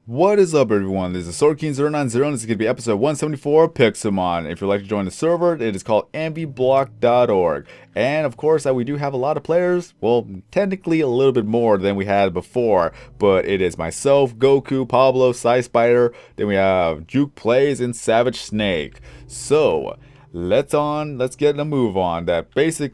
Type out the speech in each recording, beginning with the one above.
What is up, everyone? This is SwordKing090 and this is going to be episode 174 of Pixelmon. If you'd like to join the server, it is called Envyblock.org. And of course, we do have a lot of players. Well, technically a little bit more than we had before. But it is myself, Goku, Pablo, Spider. Then we have Juke Plays and Savage Snake. So let's get a move on that this is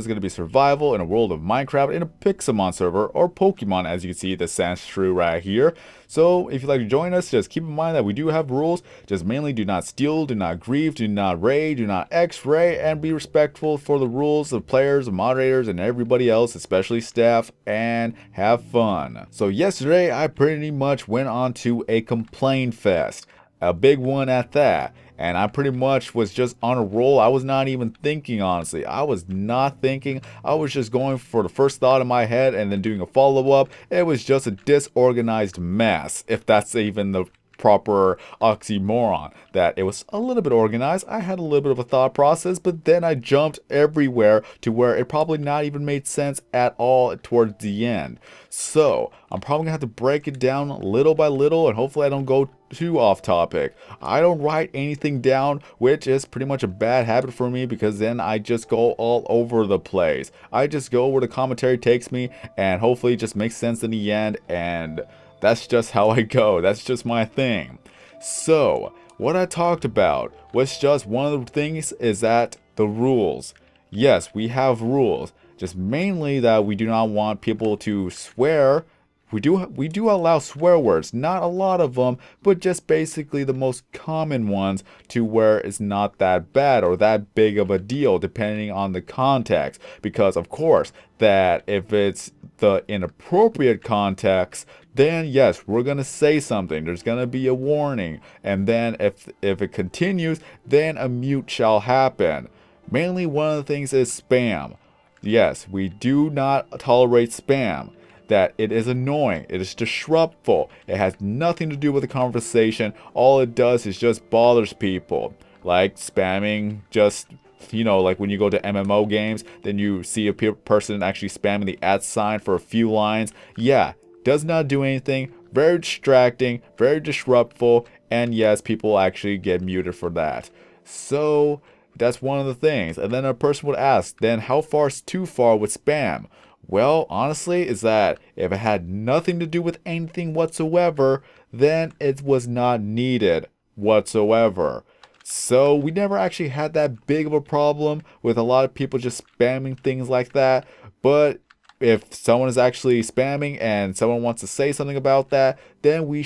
going to be survival in a world of Minecraft in a Pixelmon server, or Pokemon, as you can see the sans true right here. So if you'd like to join us, just keep in mind that we do have rules. Just mainly do not steal, do not grieve, do not raid, do not x-ray, and be respectful for the rules of players, moderators, and everybody else, especially staff, and have fun. So yesterday I pretty much went on to a complaint fest, a big one at that. And I pretty much was just on a roll. I was not even thinking, honestly. I was not thinking. I was just going for the first thought in my head and then doing a follow-up. It was just a disorganized mess, if that's even the proper oxymoron. That it was a little bit organized. I had a little bit of a thought process, but then I jumped everywhere to where it probably not even made sense at all towards the end. So I'm probably gonna have to break it down little by little, and hopefully I don't go too off topic. I don't write anything down, which is pretty much a bad habit for me, because then I just go all over the place. I just go where the commentary takes me, and hopefully it just makes sense in the end, and that's just how I go. That's just my thing. So what I talked about was just one of the things is that the rules. Yes, we have rules. Just mainly that we do not want people to swear. We do allow swear words, not a lot of them, but just basically the most common ones, to where it's not that bad or that big of a deal depending on the context. Because of course that if it's the inappropriate context, then yes, we're gonna say something. There's gonna be a warning, and then if it continues, then a mute shall happen. Mainly one of the things is spam. Yes, we do not tolerate spam. That it is annoying, it is disruptful, it has nothing to do with the conversation. All it does is just bothers people. Like spamming, just, you know, like when you go to MMO games, then you see a person actually spamming the @ sign for a few lines. Yeah, does not do anything, very distracting, very disruptful, and yes, people actually get muted for that. So that's one of the things. And then a person would ask, then how far is too far with spam? Well, honestly, is that if it had nothing to do with anything whatsoever, then it was not needed whatsoever. So we never actually had that big of a problem with a lot of people just spamming things like that. But if someone is actually spamming and someone wants to say something about that, then we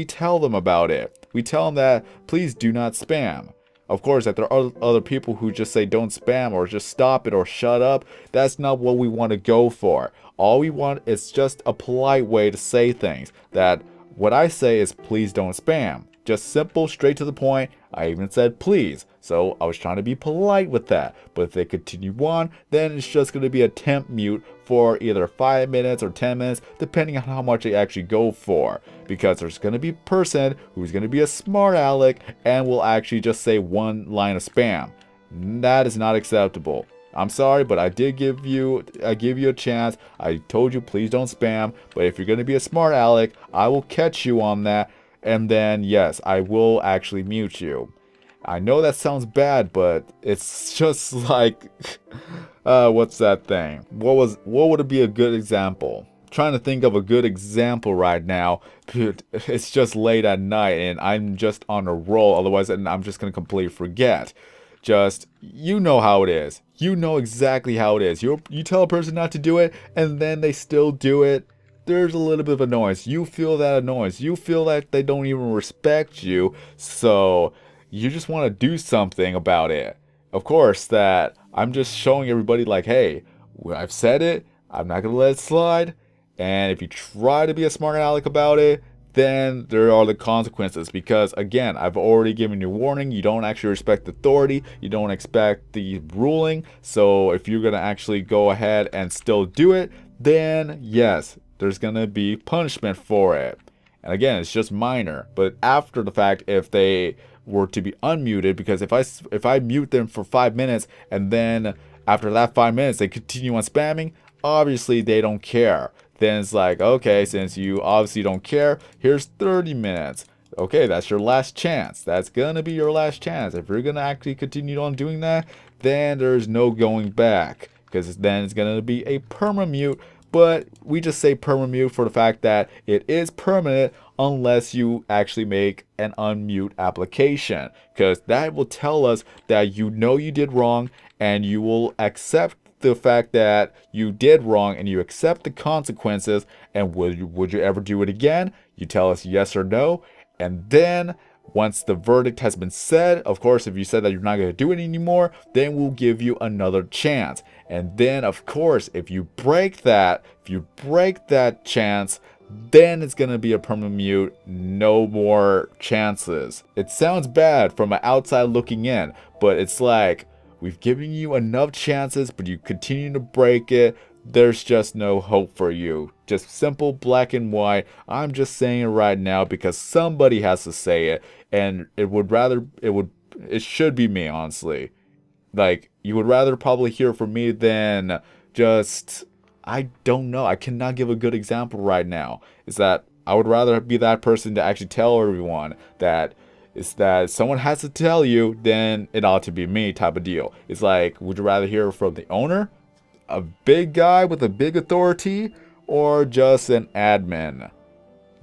tell them about it. We tell them that please do not spam. Of course, if there are other people who just say don't spam or just stop it or shut up, that's not what we want to go for. All we want is just a polite way to say things. That what I say is please don't spam. Just simple, straight to the point. I even said please. So I was trying to be polite with that. But if they continue on, then it's just going to be a temp mute for either 5 minutes or 10 minutes, depending on how much they actually go for. Because there's going to be a person who's going to be a smart aleck and will actually just say one line of spam. That is not acceptable. I'm sorry, but I did give you a chance. I told you please don't spam. But if you're going to be a smart aleck, I will catch you on that. And then yes, I will actually mute you. I know that sounds bad, but it's just like what's that thing? What would it be a good example? I'm trying to think of a good example right now. Dude, it's just late at night and I'm just on a roll, otherwise I'm just gonna completely forget. Just, you know how it is. You know exactly how it is. You tell a person not to do it and then they still do it. There's a little bit of annoyance. You feel that annoyance. You feel that they don't even respect you. So you just want to do something about it. Of course, that I'm just showing everybody like, hey, I've said it. I'm not going to let it slide. And if you try to be a smart aleck about it, then there are the consequences. Because again, I've already given you a warning. You don't actually respect authority. You don't expect the ruling. So if you're going to actually go ahead and still do it, then yes, there's going to be punishment for it. And again, it's just minor. But after the fact, if they were to be unmuted, because if I mute them for 5 minutes and then after that 5 minutes they continue on spamming, obviously they don't care. then it's like, okay, since you obviously don't care, here's 30 minutes. Okay, that's your last chance. That's gonna be your last chance. If you're gonna actually continue on doing that, then there's no going back, because then it's gonna be a perma-mute. But we just say perma-mute for the fact that it is permanent unless you actually make an unmute application, because that will tell us that you know you did wrong and you will accept the fact that you did wrong and you accept the consequences. And would you ever do it again? You tell us yes or no. And then once the verdict has been said, of course, if you said that you're not going to do it anymore, then we'll give you another chance. And then, of course, if you break that chance, then it's going to be a permanent mute. No more chances. It sounds bad from an outside looking in, but it's like, we've given you enough chances, but you continue to break it. There's just no hope for you. Just simple black and white. I'm just saying it right now because somebody has to say it, and it should be me, honestly. Like, you would rather probably hear from me than just, I don't know. I cannot give a good example right now. Is that I would rather be that person to actually tell everyone that it's that someone has to tell you, then it ought to be me type of deal. It's like, would you rather hear from the owner, a big guy with a big authority, or just an admin?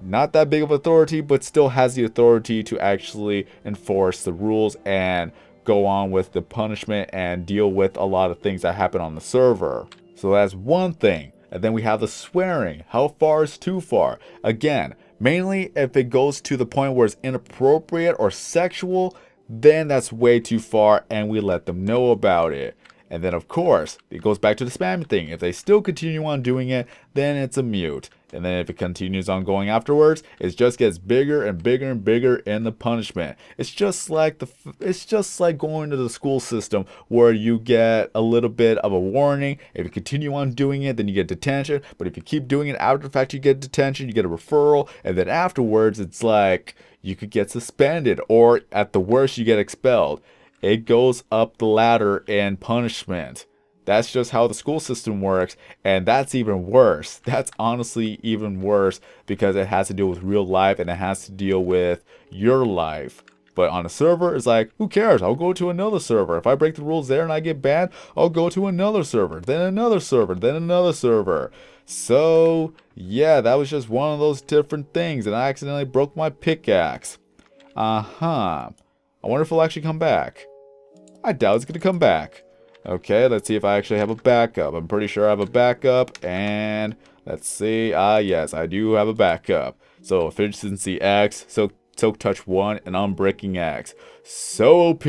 Not that big of authority, but still has the authority to actually enforce the rules and go on with the punishment and deal with a lot of things that happen on the server. So that's one thing. And then we have the swearing. How far is too far? Again, mainly if it goes to the point where it's inappropriate or sexual, then that's way too far and we let them know about it. And then of course, it goes back to the spamming thing. If they still continue on doing it, then it's a mute. And then if it continues on going afterwards, it just gets bigger and bigger and bigger in the punishment. It's just like going to the school system where you get a little bit of a warning. If you continue on doing it, then you get detention. But if you keep doing it after the fact, you get detention, you get a referral, and then afterwards, it's like you could get suspended, or at the worst, you get expelled. It goes up the ladder in punishment. That's just how the school system works, and that's even worse. That's honestly even worse because it has to deal with real life and it has to deal with your life. But on a server, it's like, who cares? I'll go to another server. If I break the rules there and I get banned, I'll go to another server, then another server, then another server. So, yeah, that was just one of those different things, and I accidentally broke my pickaxe. I wonder if it'll actually come back. I doubt it's going to come back. Okay, let's see if I actually have a backup. I'm pretty sure I have a backup, and let's see. Yes, I do have a backup. So, efficiency X, soak touch 1, and unbreaking X. So OP.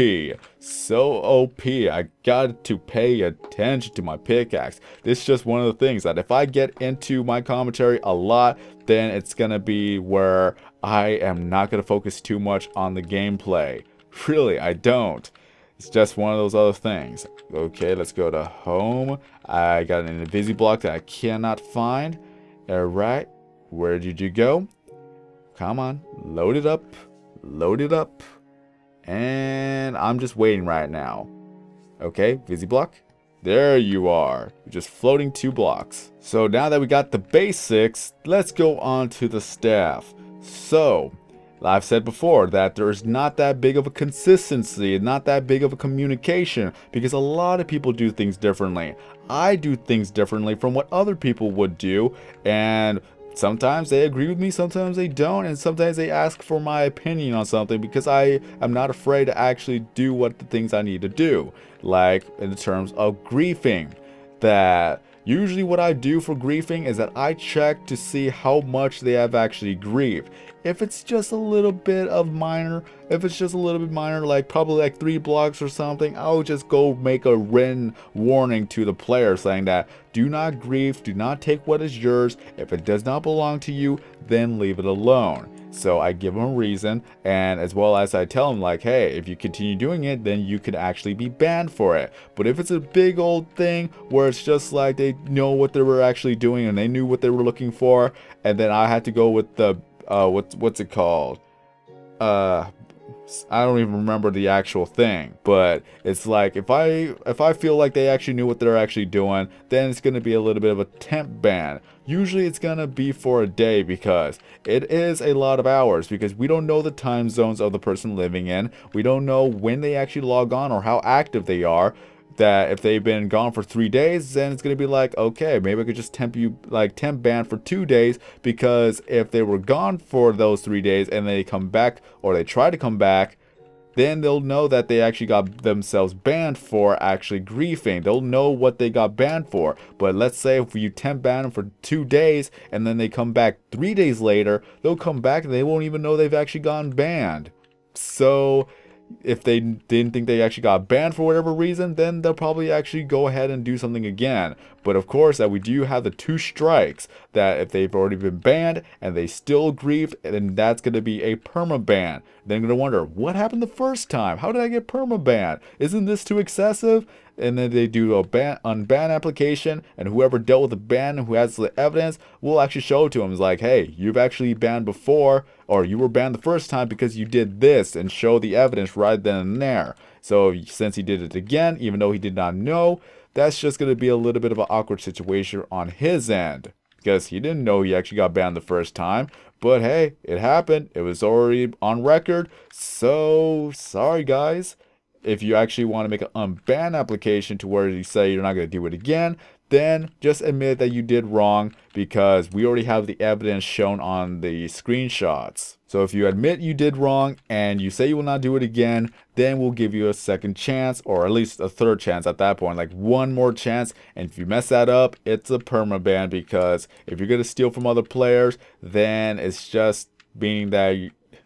So OP. I got to pay attention to my pickaxe. This is just one of the things that if I get into my commentary a lot, then it's going to be where I am not going to focus too much on the gameplay. Really, I don't. It's just one of those other things. Okay, let's go to home. I got an Envyblock that I cannot find. Alright, where did you go? Come on, load it up. Load it up. And I'm just waiting right now. Okay, Envyblock. There you are. You're just floating 2 blocks. So now that we got the basics, let's go on to the staff. So, I've said before that there's not that big of a consistency, not that big of a communication, because a lot of people do things differently. I do things differently from what other people would do, and sometimes they agree with me, sometimes they don't, and sometimes they ask for my opinion on something because I am not afraid to actually do what the things I need to do. Like in terms of griefing, that usually what I do for griefing is that I check to see how much they have actually grieved. If it's just a little bit of minor, like probably like 3 blocks or something, I'll just go make a written warning to the player saying that do not grieve, do not take what is yours. If it does not belong to you, then leave it alone. So I give them a reason, and as well as I tell them like, hey, if you continue doing it, then you could actually be banned for it. But if it's a big old thing where it's just like they know what they were actually doing and they knew what they were looking for, and then I had to go with the what's it called? I don't even remember the actual thing, but it's like if I feel like they actually knew what they're actually doing, then it's going to be a little bit of a temp ban. Usually it's going to be for a day because it is a lot of hours, because we don't know the time zones of the person living in. We don't know when they actually log on or how active they are. That if they've been gone for 3 days, then it's going to be like, okay, maybe I could just temp ban for 2 days, because if they were gone for those 3 days and they come back or they try to come back, then they'll know that they actually got themselves banned for actually griefing. They'll know what they got banned for. But let's say if you temp ban them for 2 days and then they come back 3 days later, they'll come back and they won't even know they've actually gotten banned. So if they didn't think they actually got banned for whatever reason, then they'll probably actually go ahead and do something again. But of course, that we do have the 2 strikes, that if they've already been banned and they still grieved, then that's going to be a perma-ban. Then you're going to wonder, what happened the first time? How did I get perma-banned? Isn't this too excessive? And then they do a unban application, and whoever dealt with the ban and who has the evidence will actually show it to them. It's like, hey, you've actually banned before, or you were banned the first time because you did this, and show the evidence right then and there. So since he did it again, even though he did not know, that's just going to be a little bit of an awkward situation on his end, because he didn't know he actually got banned the first time. But hey, it happened. It was already on record. So sorry guys. If you actually want to make an unban application to where you say you're not going to do it again, then just admit that you did wrong, because we already have the evidence shown on the screenshots. So if you admit you did wrong and you say you will not do it again, then we'll give you a second chance, or at least a third chance at that point, like one more chance. And if you mess that up, it's a perma-ban, because if you're going to steal from other players, then it's just meaning that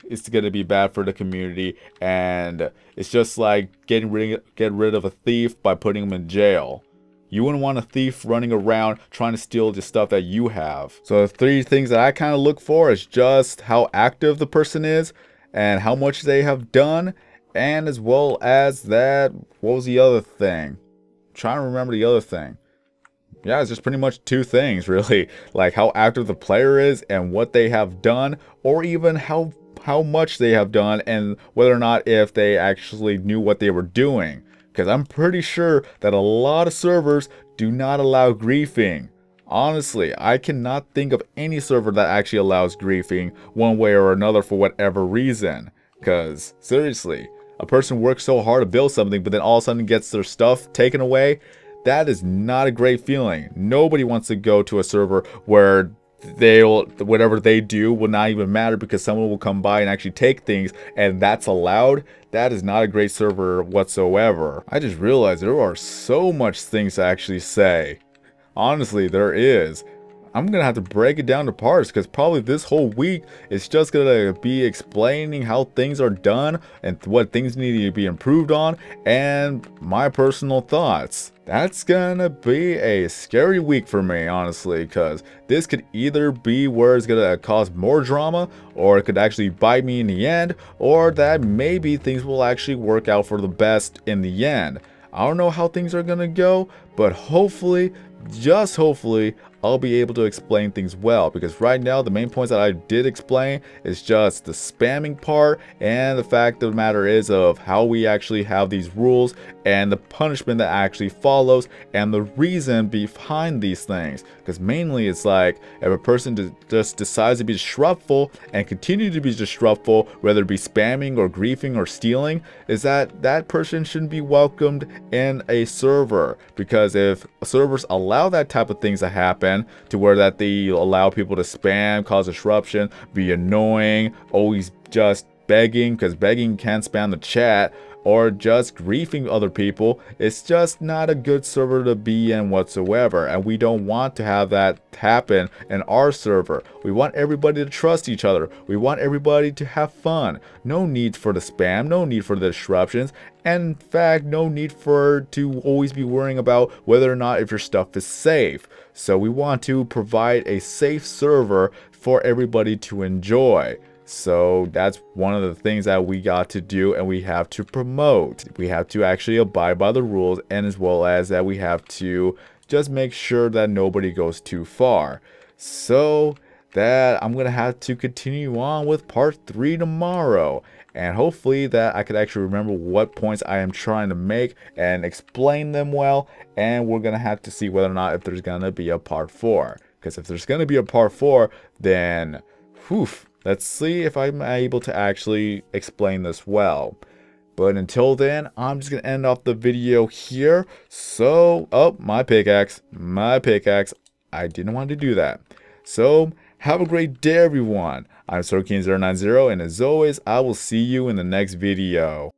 it's going to be bad for the community, and it's just like get rid of a thief by putting him in jail. You wouldn't want a thief running around trying to steal the stuff that you have. So the 3 things that I kind of look for is just how active the person is and how much they have done, and as well as that, what was the other thing? I'm trying to remember the other thing. Yeah, it's just pretty much 2 things really, like how active the player is and what they have done, or even how much they have done, and whether or not if they actually knew what they were doing. Because I'm pretty sure that a lot of servers do not allow griefing. Honestly, I cannot think of any server that actually allows griefing one way or another for whatever reason. Because seriously, a person works so hard to build something, but then all of a sudden gets their stuff taken away. That is not a great feeling. Nobody wants to go to a server where whatever they do will not even matter, because someone will come by and actually take things, and that's allowed. That is not a great server whatsoever. I just realized there are so much things to actually say. Honestly, there is. I'm gonna have to break it down to parts, because probably this whole week is just gonna be explaining how things are done and what things need to be improved on, and my personal thoughts. That's gonna be a scary week for me, honestly, because this could either be where it's gonna cause more drama, or it could actually bite me in the end, or that maybe things will actually work out for the best in the end. I don't know how things are gonna go, but hopefully, just hopefully, I'll be able to explain things well, because right now the main points that I did explain is just the spamming part, and the fact of the matter is of how we actually have these rules and the punishment that actually follows and the reason behind these things. Because mainly it's like, if a person just decides to be disruptful and continue to be disruptful, whether it be spamming or griefing or stealing, is that person shouldn't be welcomed in a server. Because if servers allow that type of things to happen, to where that they allow people to spam, cause disruption, be annoying, always just begging, because begging can spam the chat, or just griefing other people, it's just not a good server to be in whatsoever. And we don't want to have that happen in our server. We want everybody to trust each other. We want everybody to have fun. No need for the spam, no need for the disruptions, and in fact, no need to always be worrying about whether or not if your stuff is safe. So we want to provide a safe server for everybody to enjoy. So that's one of the things that we got to do, and we have to promote. We have to actually abide by the rules, and as well as that we have to just make sure that nobody goes too far. So that I'm going to have to continue on with part 3 tomorrow. And hopefully that I could actually remember what points I am trying to make and explain them well. And we're going to have to see whether or not if there's going to be a part 4. Because if there's going to be a part 4, then whew, let's see if I'm able to actually explain this well. But until then, I'm just going to end off the video here. So, oh, my pickaxe. I didn't want to do that. So, have a great day, everyone. I'm Sorkin090, and as always, I will see you in the next video.